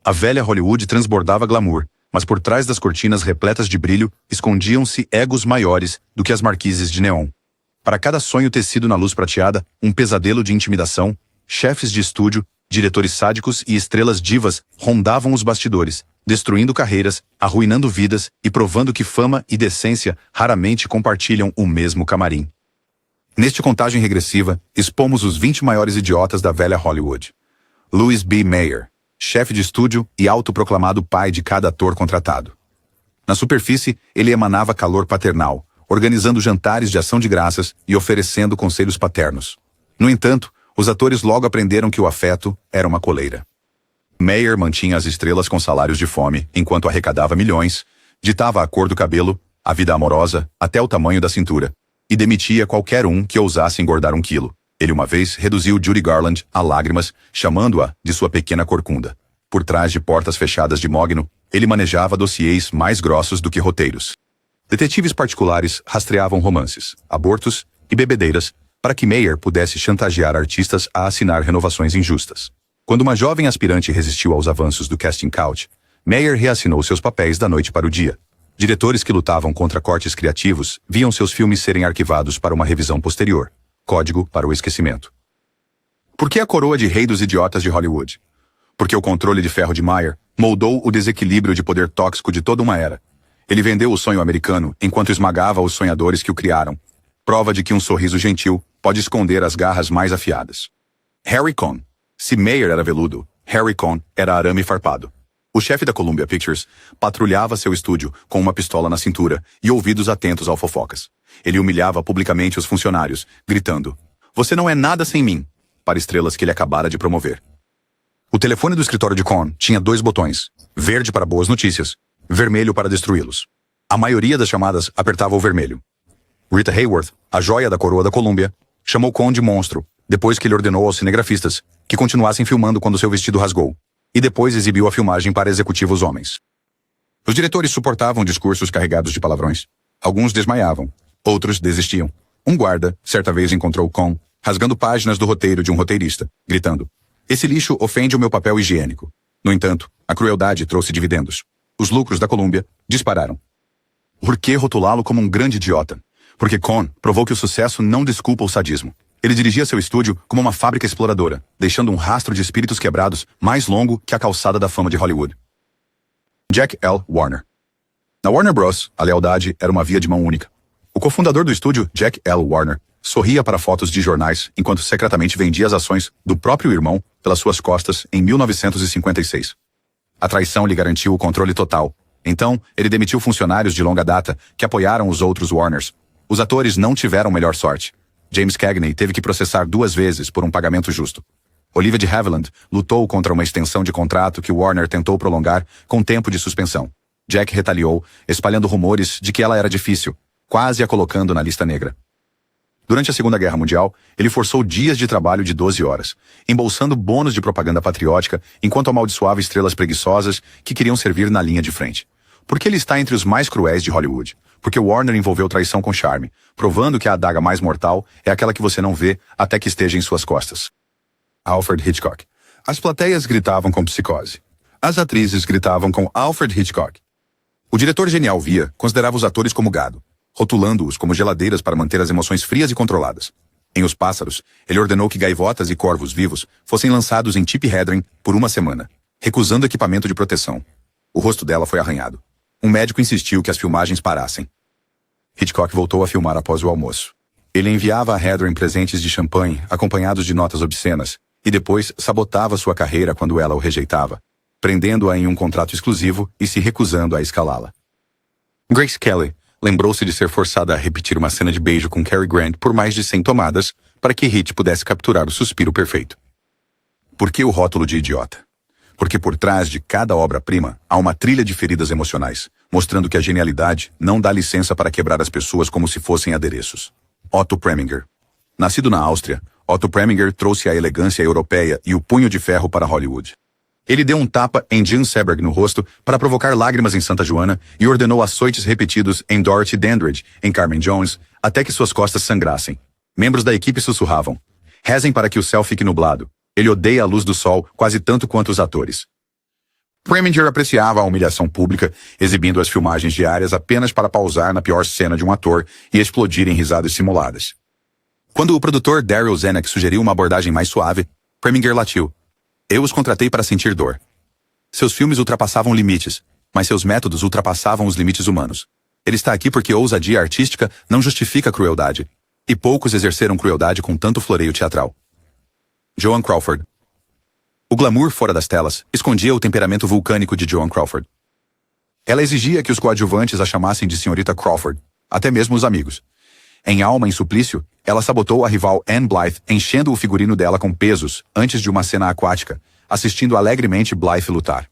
A velha Hollywood transbordava glamour, mas por trás das cortinas repletas de brilho escondiam-se egos maiores do que as marquises de neon. Para cada sonho tecido na luz prateada, um pesadelo de intimidação, chefes de estúdio, diretores sádicos e estrelas divas rondavam os bastidores, destruindo carreiras, arruinando vidas e provando que fama e decência raramente compartilham o mesmo camarim. Neste contagem regressiva, expomos os 20 maiores idiotas da velha Hollywood. Louis B. Mayer, chefe de estúdio e autoproclamado pai de cada ator contratado. Na superfície, ele emanava calor paternal, organizando jantares de ação de graças e oferecendo conselhos paternos. No entanto, os atores logo aprenderam que o afeto era uma coleira. Mayer mantinha as estrelas com salários de fome, enquanto arrecadava milhões, ditava a cor do cabelo, a vida amorosa, até o tamanho da cintura, e demitia qualquer um que ousasse engordar 1 quilo. Ele uma vez reduziu Judy Garland a lágrimas, chamando-a de sua pequena corcunda. Por trás de portas fechadas de mogno, ele manejava dossiês mais grossos do que roteiros. Detetives particulares rastreavam romances, abortos e bebedeiras para que Mayer pudesse chantagear artistas a assinar renovações injustas. Quando uma jovem aspirante resistiu aos avanços do casting couch, Mayer reassinou seus papéis da noite para o dia. Diretores que lutavam contra cortes criativos viam seus filmes serem arquivados para uma revisão posterior. Código para o esquecimento. Por que a coroa de rei dos idiotas de Hollywood? Porque o controle de ferro de Mayer moldou o desequilíbrio de poder tóxico de toda uma era. Ele vendeu o sonho americano enquanto esmagava os sonhadores que o criaram. Prova de que um sorriso gentil pode esconder as garras mais afiadas. Harry Cohn. Se Mayer era veludo, Harry Cohn era arame farpado. O chefe da Columbia Pictures patrulhava seu estúdio com uma pistola na cintura e ouvidos atentos ao fofocas. Ele humilhava publicamente os funcionários, gritando: "Você não é nada sem mim", para estrelas que ele acabara de promover. O telefone do escritório de Cohn tinha 2 botões, verde para boas notícias, vermelho para destruí-los. A maioria das chamadas apertava o vermelho. Rita Hayworth, a joia da coroa da Columbia, chamou Cohn de monstro, depois que ele ordenou aos cinegrafistas que continuassem filmando quando seu vestido rasgou, e depois exibiu a filmagem para executivos homens. Os diretores suportavam discursos carregados de palavrões. Alguns desmaiavam, outros desistiam. Um guarda, certa vez, encontrou Cohn rasgando páginas do roteiro de um roteirista, gritando: "Esse lixo ofende o meu papel higiênico." No entanto, a crueldade trouxe dividendos. Os lucros da Columbia dispararam. Por que rotulá-lo como um grande idiota? Porque Cohn provou que o sucesso não desculpa o sadismo. Ele dirigia seu estúdio como uma fábrica exploradora, deixando um rastro de espíritos quebrados mais longo que a calçada da fama de Hollywood. Jack L. Warner. Na Warner Bros., a lealdade era uma via de mão única. O cofundador do estúdio, Jack L. Warner, sorria para fotos de jornais enquanto secretamente vendia as ações do próprio irmão pelas suas costas em 1956. A traição lhe garantiu o controle total. Então, ele demitiu funcionários de longa data que apoiaram os outros Warners. Os atores não tiveram melhor sorte. James Cagney teve que processar 2 vezes por um pagamento justo. Olivia de Havilland lutou contra uma extensão de contrato que Warner tentou prolongar com tempo de suspensão. Jack retaliou, espalhando rumores de que ela era difícil, quase a colocando na lista negra. Durante a Segunda Guerra Mundial, ele forçou dias de trabalho de 12 horas, embolsando bônus de propaganda patriótica enquanto amaldiçoava estrelas preguiçosas que queriam servir na linha de frente. Porque ele está entre os mais cruéis de Hollywood. Porque Warner envolveu traição com charme, provando que a adaga mais mortal é aquela que você não vê até que esteja em suas costas. Alfred Hitchcock. As plateias gritavam com psicose. As atrizes gritavam com Alfred Hitchcock. O diretor genial via considerava os atores como gado, rotulando-os como geladeiras para manter as emoções frias e controladas. Em Os Pássaros, ele ordenou que gaivotas e corvos vivos fossem lançados em Tippi Hedren por 1 semana, recusando equipamento de proteção. O rosto dela foi arranhado. Um médico insistiu que as filmagens parassem. Hitchcock voltou a filmar após o almoço. Ele enviava a Hedren presentes de champanhe, acompanhados de notas obscenas, e depois sabotava sua carreira quando ela o rejeitava, prendendo-a em um contrato exclusivo e se recusando a escalá-la. Grace Kelly lembrou-se de ser forçada a repetir uma cena de beijo com Cary Grant por mais de 100 tomadas para que Hit pudesse capturar o suspiro perfeito. Por que o rótulo de idiota? Porque por trás de cada obra-prima há uma trilha de feridas emocionais, mostrando que a genialidade não dá licença para quebrar as pessoas como se fossem adereços. Otto Preminger. Nascido na Áustria, Otto Preminger trouxe a elegância europeia e o punho de ferro para Hollywood. Ele deu um tapa em Jim Seberg no rosto para provocar lágrimas em Santa Joana e ordenou açoites repetidos em Dorothy Dandridge, em Carmen Jones, até que suas costas sangrassem. Membros da equipe sussurravam: "Rezem para que o céu fique nublado. Ele odeia a luz do sol quase tanto quanto os atores." Preminger apreciava a humilhação pública, exibindo as filmagens diárias apenas para pausar na pior cena de um ator e explodir em risadas simuladas. Quando o produtor Daryl Zanuck sugeriu uma abordagem mais suave, Preminger latiu. Eu os contratei para sentir dor. Seus filmes ultrapassavam limites, mas seus métodos ultrapassavam os limites humanos. Ele está aqui porque ousadia artística não justifica crueldade, e poucos exerceram crueldade com tanto floreio teatral. Joan Crawford. O glamour fora das telas escondia o temperamento vulcânico de Joan Crawford. Ela exigia que os coadjuvantes a chamassem de senhorita Crawford, até mesmo os amigos. Em Alma em Suplício, ela sabotou a rival Anne Blythe enchendo o figurino dela com pesos antes de uma cena aquática, assistindo alegremente Blythe lutar.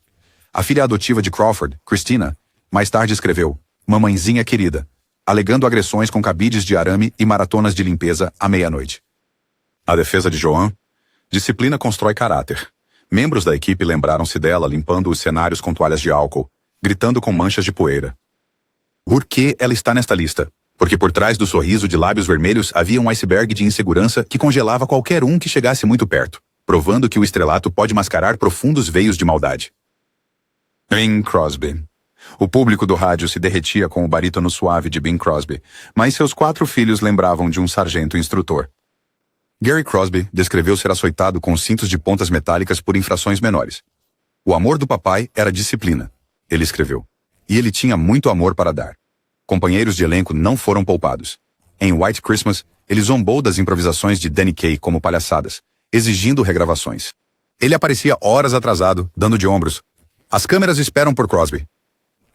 A filha adotiva de Crawford, Christina, mais tarde escreveu Mamãezinha querida, alegando agressões com cabides de arame e maratonas de limpeza à meia-noite. A defesa de Joan? Disciplina constrói caráter. Membros da equipe lembraram-se dela limpando os cenários com toalhas de álcool, gritando com manchas de poeira. Por que ela está nesta lista? Porque por trás do sorriso de lábios vermelhos havia um iceberg de insegurança que congelava qualquer um que chegasse muito perto, provando que o estrelato pode mascarar profundos veios de maldade. Bing Crosby. O público do rádio se derretia com o barítono suave de Bing Crosby, mas seus 4 filhos lembravam de um sargento instrutor. Gary Crosby descreveu ser açoitado com cintos de pontas metálicas por infrações menores. O amor do papai era disciplina, ele escreveu. E ele tinha muito amor para dar. Companheiros de elenco não foram poupados. Em White Christmas, ele zombou das improvisações de Danny Kaye como palhaçadas, exigindo regravações. Ele aparecia horas atrasado, dando de ombros. As câmeras esperam por Crosby.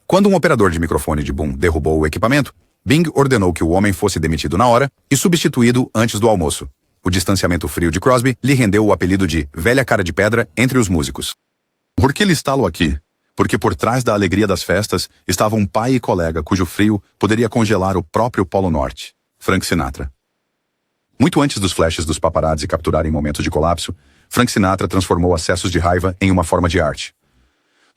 Quando um operador de microfone de boom derrubou o equipamento, Bing ordenou que o homem fosse demitido na hora e substituído antes do almoço. O distanciamento frio de Crosby lhe rendeu o apelido de velha cara de pedra entre os músicos. Por que listá-lo aqui? Porque por trás da alegria das festas estava um pai e colega cujo frio poderia congelar o próprio Polo Norte, Frank Sinatra. Muito antes dos flashes dos paparazzi capturarem momentos de colapso, Frank Sinatra transformou acessos de raiva em uma forma de arte.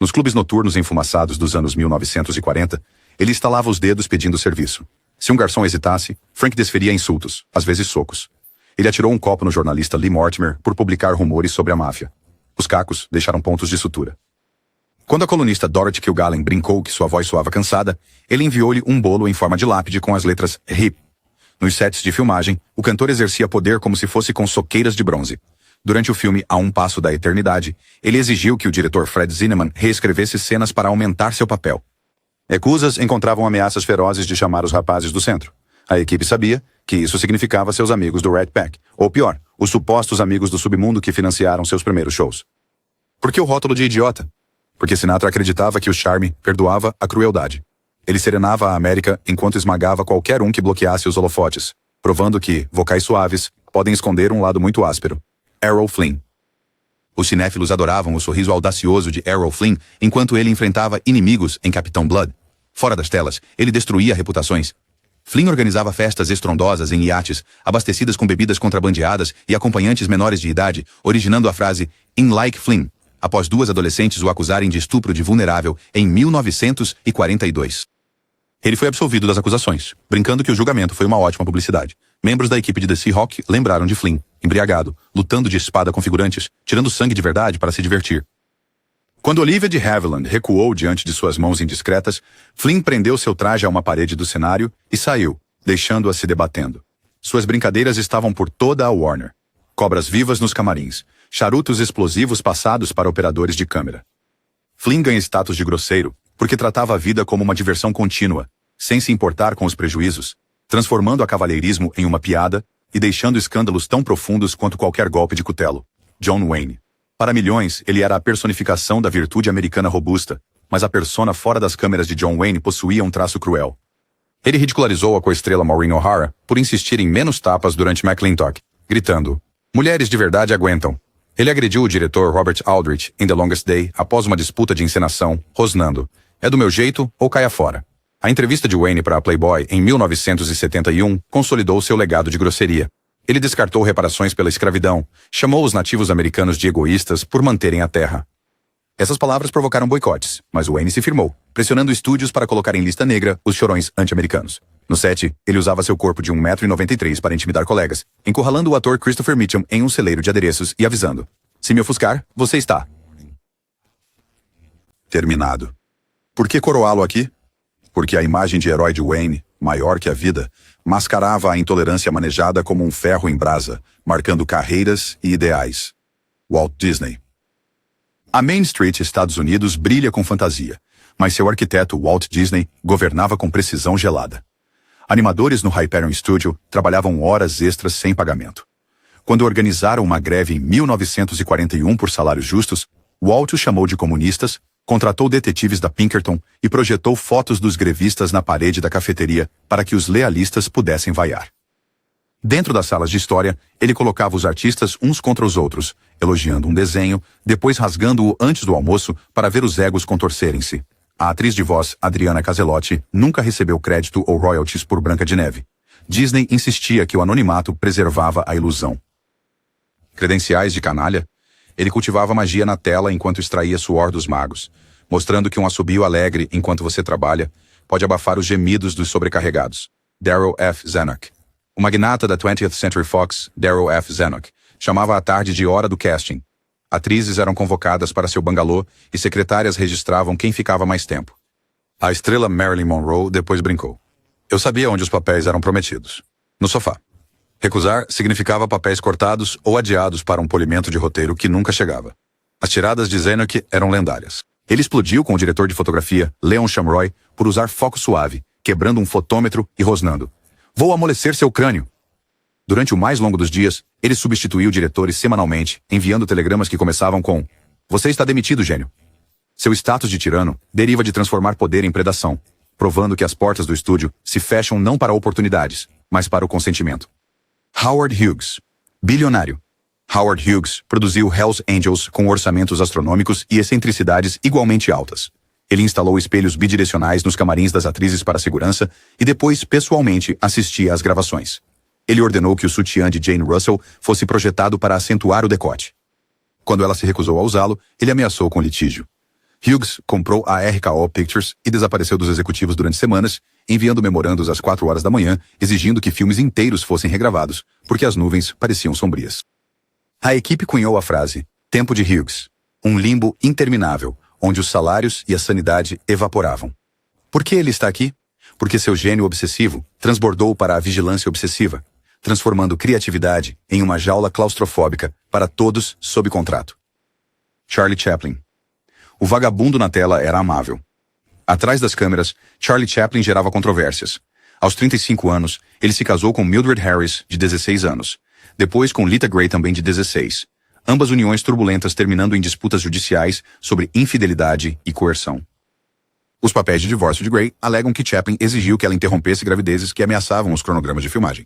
Nos clubes noturnos enfumaçados dos anos 1940, ele estalava os dedos pedindo serviço. Se um garçom hesitasse, Frank desferia insultos, às vezes socos. Ele atirou um copo no jornalista Lee Mortimer por publicar rumores sobre a máfia. Os cacos deixaram pontos de sutura. Quando a colunista Dorothy Kilgallen brincou que sua voz soava cansada, ele enviou-lhe um bolo em forma de lápide com as letras RIP. Nos sets de filmagem, o cantor exercia poder como se fosse com soqueiras de bronze. Durante o filme A Um Passo da Eternidade, ele exigiu que o diretor Fred Zinnemann reescrevesse cenas para aumentar seu papel. Recusas encontravam ameaças ferozes de chamar os rapazes do centro. A equipe sabia que isso significava seus amigos do Rat Pack, ou pior, os supostos amigos do submundo que financiaram seus primeiros shows. Por que o rótulo de idiota? Porque Sinatra acreditava que o charme perdoava a crueldade. Ele serenava a América enquanto esmagava qualquer um que bloqueasse os holofotes, provando que vocais suaves podem esconder um lado muito áspero. Errol Flynn. Os cinéfilos adoravam o sorriso audacioso de Errol Flynn enquanto ele enfrentava inimigos em Capitão Blood. Fora das telas, ele destruía reputações. Flynn organizava festas estrondosas em iates, abastecidas com bebidas contrabandeadas e acompanhantes menores de idade, originando a frase "In like Flynn", após 2 adolescentes o acusarem de estupro de vulnerável em 1942. Ele foi absolvido das acusações, brincando que o julgamento foi uma ótima publicidade. Membros da equipe de The Seahawk lembraram de Flynn, embriagado, lutando de espada com figurantes, tirando sangue de verdade para se divertir. Quando Olivia de Havilland recuou diante de suas mãos indiscretas, Flynn prendeu seu traje a uma parede do cenário e saiu, deixando-a se debatendo. Suas brincadeiras estavam por toda a Warner. Cobras vivas nos camarins, charutos explosivos passados para operadores de câmera. Flynn ganha status de grosseiro porque tratava a vida como uma diversão contínua, sem se importar com os prejuízos, transformando a cavalheirismo em uma piada e deixando escândalos tão profundos quanto qualquer golpe de cutelo. John Wayne. Para milhões, ele era a personificação da virtude americana robusta, mas a persona fora das câmeras de John Wayne possuía um traço cruel. Ele ridicularizou a coestrela Maureen O'Hara por insistir em menos tapas durante McLintock, gritando, "Mulheres de verdade aguentam." Ele agrediu o diretor Robert Aldrich em The Longest Day após uma disputa de encenação, rosnando, "É do meu jeito ou caia fora." A entrevista de Wayne para a Playboy em 1971 consolidou seu legado de grosseria. Ele descartou reparações pela escravidão, chamou os nativos americanos de egoístas por manterem a terra. Essas palavras provocaram boicotes, mas Wayne se firmou, pressionando estúdios para colocar em lista negra os chorões anti-americanos. No set, ele usava seu corpo de 1,93 m para intimidar colegas, encurralando o ator Christopher Mitchum em um celeiro de adereços e avisando, "Se me ofuscar, você está." terminado. Por que coroá-lo aqui? Porque a imagem de herói de Wayne, maior que a vida, mascarava a intolerância manejada como um ferro em brasa, marcando carreiras e ideais. Walt Disney. A Main Street, Estados Unidos, brilha com fantasia, mas seu arquiteto Walt Disney governava com precisão gelada. Animadores no Hyperion Studio trabalhavam horas extras sem pagamento. Quando organizaram uma greve em 1941 por salários justos, Walt os chamou de comunistas, contratou detetives da Pinkerton e projetou fotos dos grevistas na parede da cafeteria para que os lealistas pudessem vaiar. Dentro das salas de história, ele colocava os artistas uns contra os outros, elogiando um desenho, depois rasgando-o antes do almoço para ver os egos contorcerem-se. A atriz de voz Adriana Caselotti nunca recebeu crédito ou royalties por Branca de Neve. Disney insistia que o anonimato preservava a ilusão. Credenciais de canalha? Ele cultivava magia na tela enquanto extraía suor dos magos, mostrando que um assobio alegre enquanto você trabalha pode abafar os gemidos dos sobrecarregados. Darryl F. Zanuck. O magnata da 20th Century Fox, Darryl F. Zanuck, chamava a tarde de hora do casting. Atrizes eram convocadas para seu bangalô e secretárias registravam quem ficava mais tempo. A estrela Marilyn Monroe depois brincou. Eu sabia onde os papéis eram prometidos. No sofá. Recusar significava papéis cortados ou adiados para um polimento de roteiro que nunca chegava. As tiradas de Zanuck eram lendárias. Ele explodiu com o diretor de fotografia, Leon Shamroy, por usar foco suave, quebrando um fotômetro e rosnando. Vou amolecer seu crânio. Durante o mais longo dos dias, ele substituiu diretores semanalmente, enviando telegramas que começavam com: Você está demitido, gênio. Seu status de tirano deriva de transformar poder em predação, provando que as portas do estúdio se fecham não para oportunidades, mas para o consentimento. Howard Hughes. Bilionário. Howard Hughes produziu Hell's Angels com orçamentos astronômicos e excentricidades igualmente altas. Ele instalou espelhos bidirecionais nos camarins das atrizes para segurança e depois, pessoalmente, assistia às gravações. Ele ordenou que o sutiã de Jane Russell fosse projetado para acentuar o decote. Quando ela se recusou a usá-lo, ele ameaçou com litígio. Hughes comprou a RKO Pictures e desapareceu dos executivos durante semanas, enviando memorandos às 4 horas da manhã, exigindo que filmes inteiros fossem regravados, porque as nuvens pareciam sombrias. A equipe cunhou a frase, Tempo de Hughes, um limbo interminável, onde os salários e a sanidade evaporavam. Por que ele está aqui? Porque seu gênio obsessivo transbordou para a vigilância obsessiva, transformando criatividade em uma jaula claustrofóbica para todos sob contrato. Charlie Chaplin. O vagabundo na tela era amável. Atrás das câmeras, Charlie Chaplin gerava controvérsias. Aos 35 anos, ele se casou com Mildred Harris, de 16 anos. Depois com Lita Grey, também de 16. Ambas uniões turbulentas terminando em disputas judiciais sobre infidelidade e coerção. Os papéis de divórcio de Grey alegam que Chaplin exigiu que ela interrompesse gravidezes que ameaçavam os cronogramas de filmagem.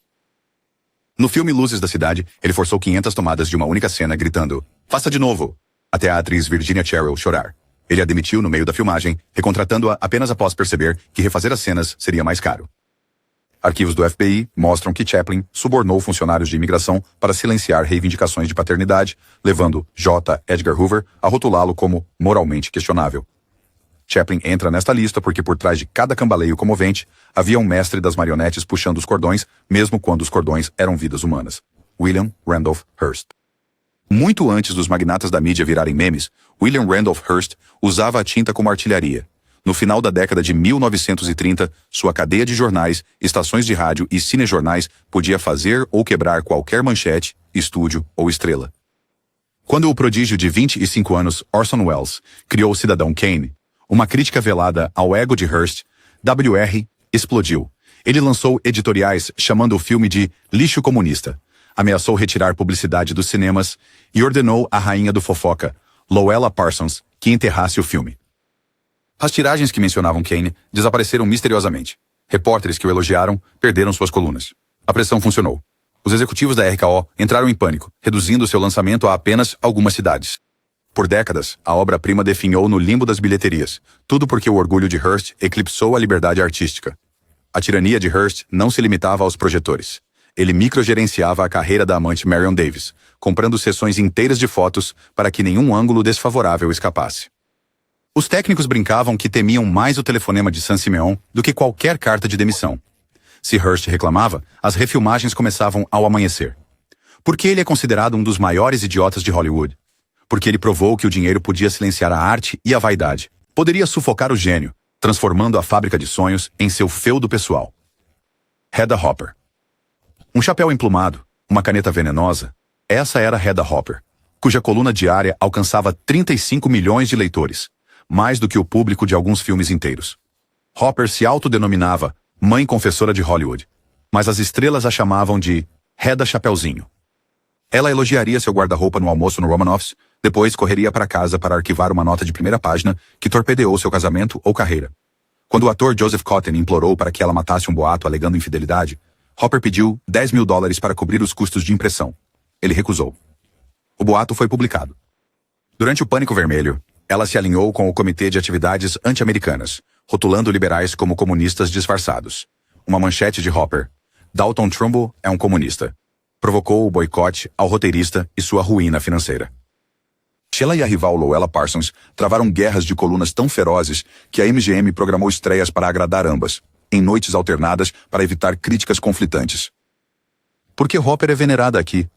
No filme Luzes da Cidade, ele forçou 500 tomadas de uma única cena, gritando, faça de novo, até a atriz Virginia Cherrill chorar. Ele a demitiu no meio da filmagem, recontratando-a apenas após perceber que refazer as cenas seria mais caro. Arquivos do FBI mostram que Chaplin subornou funcionários de imigração para silenciar reivindicações de paternidade, levando J. Edgar Hoover a rotulá-lo como moralmente questionável. Chaplin entra nesta lista porque por trás de cada cambaleio comovente havia um mestre das marionetes puxando os cordões, mesmo quando os cordões eram vidas humanas. William Randolph Hearst. Muito antes dos magnatas da mídia virarem memes, William Randolph Hearst usava a tinta como artilharia. No final da década de 1930, sua cadeia de jornais, estações de rádio e cinejornais podia fazer ou quebrar qualquer manchete, estúdio ou estrela. Quando o prodígio de 25 anos, Orson Welles, criou o Cidadão Kane, uma crítica velada ao ego de Hearst, W.R. explodiu. Ele lançou editoriais chamando o filme de lixo comunista, ameaçou retirar publicidade dos cinemas e ordenou à rainha do fofoca, Louella Parsons, que enterrasse o filme. As tiragens que mencionavam Kane desapareceram misteriosamente. Repórteres que o elogiaram perderam suas colunas. A pressão funcionou. Os executivos da RKO entraram em pânico, reduzindo seu lançamento a apenas algumas cidades. Por décadas, a obra-prima definhou no limbo das bilheterias, tudo porque o orgulho de Hearst eclipsou a liberdade artística. A tirania de Hearst não se limitava aos projetores. Ele microgerenciava a carreira da amante Marion Davis, comprando sessões inteiras de fotos para que nenhum ângulo desfavorável escapasse. Os técnicos brincavam que temiam mais o telefonema de Saint-Simeon do que qualquer carta de demissão. Se Hearst reclamava, as refilmagens começavam ao amanhecer. Porque ele é considerado um dos maiores idiotas de Hollywood. Porque ele provou que o dinheiro podia silenciar a arte e a vaidade. Poderia sufocar o gênio, transformando a fábrica de sonhos em seu feudo pessoal. Hedda Hopper. Um chapéu emplumado, uma caneta venenosa. Essa era Hedda Hopper, cuja coluna diária alcançava 35 milhões de leitores, mais do que o público de alguns filmes inteiros. Hopper se autodenominava mãe confessora de Hollywood, mas as estrelas a chamavam de Hedda Chapeuzinho. Ela elogiaria seu guarda-roupa no almoço no Romanoffs, depois correria para casa para arquivar uma nota de primeira página que torpedeou seu casamento ou carreira. Quando o ator Joseph Cotten implorou para que ela matasse um boato alegando infidelidade, Hopper pediu $10 mil para cobrir os custos de impressão. Ele recusou. O boato foi publicado. Durante o Pânico Vermelho, ela se alinhou com o Comitê de Atividades Anti-Americanas, rotulando liberais como comunistas disfarçados. Uma manchete de Hopper: Dalton Trumbo é um comunista. Provocou o boicote ao roteirista e sua ruína financeira. Sheila e a rival Louella Parsons travaram guerras de colunas tão ferozes que a MGM programou estreias para agradar ambas, em noites alternadas para evitar críticas conflitantes. Por que Hopper é venerada aqui?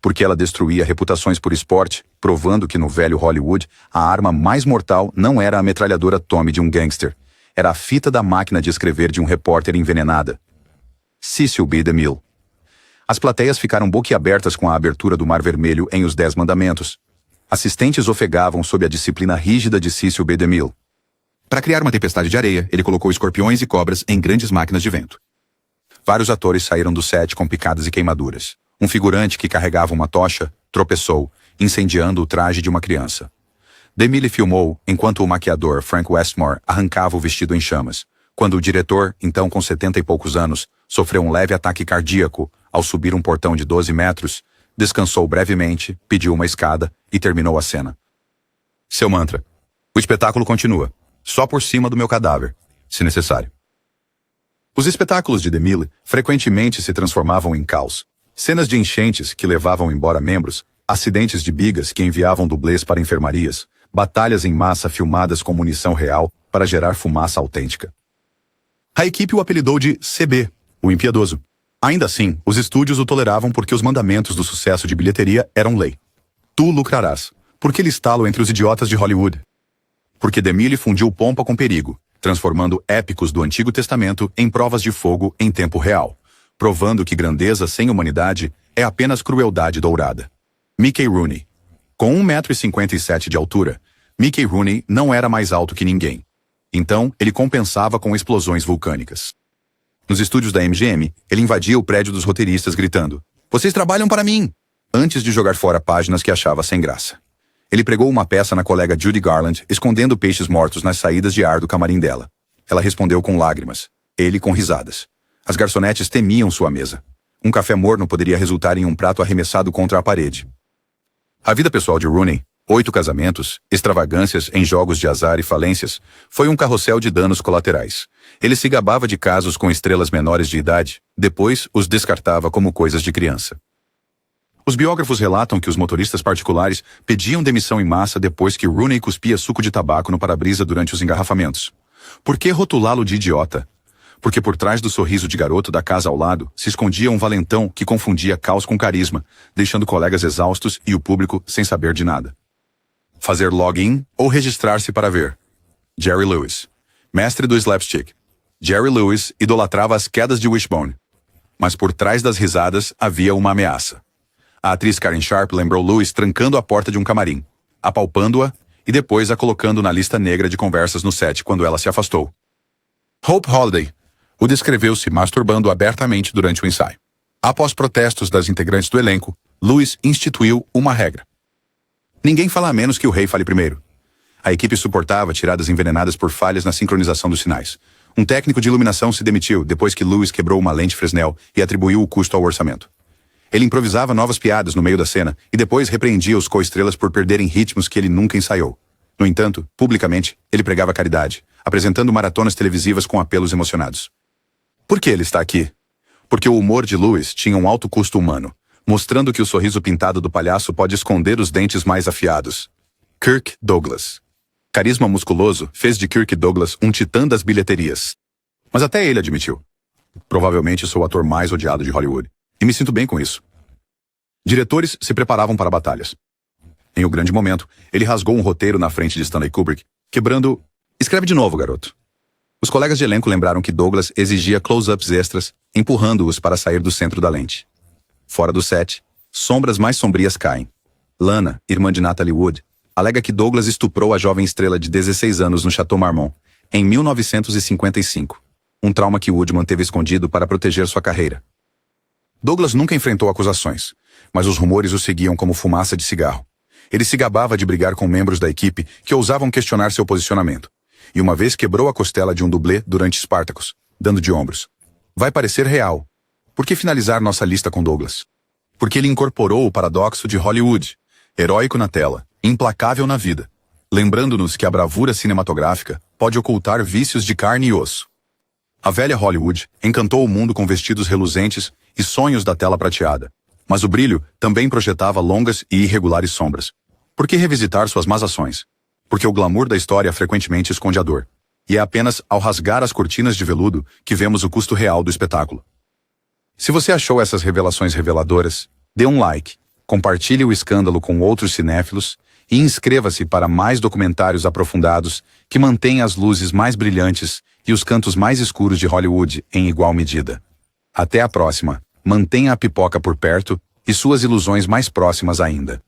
Porque ela destruía reputações por esporte, provando que no velho Hollywood a arma mais mortal não era a metralhadora Tommy de um gangster, era a fita da máquina de escrever de um repórter envenenada. Cecil B. DeMille. As plateias ficaram boquiabertas com a abertura do Mar Vermelho em Os 10 Mandamentos. Assistentes ofegavam sob a disciplina rígida de Cecil B. DeMille. Para criar uma tempestade de areia, ele colocou escorpiões e cobras em grandes máquinas de vento. Vários atores saíram do set com picadas e queimaduras. Um figurante que carregava uma tocha tropeçou, incendiando o traje de uma criança. DeMille filmou enquanto o maquiador Frank Westmore arrancava o vestido em chamas, quando o diretor, então com 70 e poucos anos, sofreu um leve ataque cardíaco ao subir um portão de 12 metros, descansou brevemente, pediu uma escada e terminou a cena. Seu mantra: o espetáculo continua, só por cima do meu cadáver, se necessário. Os espetáculos de DeMille frequentemente se transformavam em caos. Cenas de enchentes que levavam embora membros, acidentes de bigas que enviavam dublês para enfermarias, batalhas em massa filmadas com munição real para gerar fumaça autêntica. A equipe o apelidou de CB, o impiedoso. Ainda assim, os estúdios o toleravam porque os mandamentos do sucesso de bilheteria eram lei. Tu lucrarás, porque listá-lo entre os idiotas de Hollywood. Porque DeMille fundiu pompa com perigo, transformando épicos do Antigo Testamento em provas de fogo em tempo real, provando que grandeza sem humanidade é apenas crueldade dourada. Mickey Rooney. Com 1,57 m de altura, Mickey Rooney não era mais alto que ninguém. Então, ele compensava com explosões vulcânicas. Nos estúdios da MGM, ele invadia o prédio dos roteiristas gritando: "Vocês trabalham para mim!", antes de jogar fora páginas que achava sem graça. Ele pregou uma peça na colega Judy Garland, escondendo peixes mortos nas saídas de ar do camarim dela. Ela respondeu com lágrimas, ele com risadas. As garçonetes temiam sua mesa. Um café morno poderia resultar em um prato arremessado contra a parede. A vida pessoal de Rooney, 8 casamentos, extravagâncias em jogos de azar e falências, foi um carrossel de danos colaterais. Ele se gabava de casos com estrelas menores de idade, depois os descartava como coisas de criança. Os biógrafos relatam que os motoristas particulares pediam demissão em massa depois que Rooney cuspia suco de tabaco no para-brisa durante os engarrafamentos. Por que rotulá-lo de idiota? Porque por trás do sorriso de garoto da casa ao lado se escondia um valentão que confundia caos com carisma, deixando colegas exaustos e o público sem saber de nada. Fazer login ou registrar-se para ver. Jerry Lewis, mestre do slapstick. Jerry Lewis idolatrava as quedas de Wishbone. Mas por trás das risadas havia uma ameaça. A atriz Karen Sharp lembrou Lewis trancando a porta de um camarim, apalpando-a e depois a colocando na lista negra de conversas no set quando ela se afastou. Hope Holiday o descreveu se masturbando abertamente durante o ensaio. Após protestos das integrantes do elenco, Lewis instituiu uma regra. Ninguém fala a menos que o rei fale primeiro. A equipe suportava tiradas envenenadas por falhas na sincronização dos sinais. Um técnico de iluminação se demitiu depois que Lewis quebrou uma lente Fresnel e atribuiu o custo ao orçamento. Ele improvisava novas piadas no meio da cena e depois repreendia os co-estrelas por perderem ritmos que ele nunca ensaiou. No entanto, publicamente, ele pregava caridade, apresentando maratonas televisivas com apelos emocionados. Por que ele está aqui? Porque o humor de Lewis tinha um alto custo humano, mostrando que o sorriso pintado do palhaço pode esconder os dentes mais afiados. Kirk Douglas. Carisma musculoso fez de Kirk Douglas um titã das bilheterias. Mas até ele admitiu: provavelmente sou o ator mais odiado de Hollywood, e me sinto bem com isso. Diretores se preparavam para batalhas. Em O Grande Momento, ele rasgou um roteiro na frente de Stanley Kubrick, quebrando Escreve de novo, garoto. Os colegas de elenco lembraram que Douglas exigia close-ups extras, empurrando-os para sair do centro da lente. Fora do set, sombras mais sombrias caem. Lana, irmã de Natalie Wood, alega que Douglas estuprou a jovem estrela de 16 anos no Chateau Marmont, em 1955. Um trauma que Wood manteve escondido para proteger sua carreira. Douglas nunca enfrentou acusações, mas os rumores o seguiam como fumaça de cigarro. Ele se gabava de brigar com membros da equipe que ousavam questionar seu posicionamento. E uma vez quebrou a costela de um dublê durante Spartacus, dando de ombros. Vai parecer real. Por que finalizar nossa lista com Douglas? Porque ele incorporou o paradoxo de Hollywood, heróico na tela, implacável na vida, lembrando-nos que a bravura cinematográfica pode ocultar vícios de carne e osso. A velha Hollywood encantou o mundo com vestidos reluzentes e sonhos da tela prateada, mas o brilho também projetava longas e irregulares sombras. Por que revisitar suas más ações? Porque o glamour da história frequentemente esconde a dor. E é apenas ao rasgar as cortinas de veludo que vemos o custo real do espetáculo. Se você achou essas revelações reveladoras, dê um like, compartilhe o escândalo com outros cinéfilos e inscreva-se para mais documentários aprofundados que mantêm as luzes mais brilhantes e os cantos mais escuros de Hollywood em igual medida. Até a próxima. Mantenha a pipoca por perto e suas ilusões mais próximas ainda.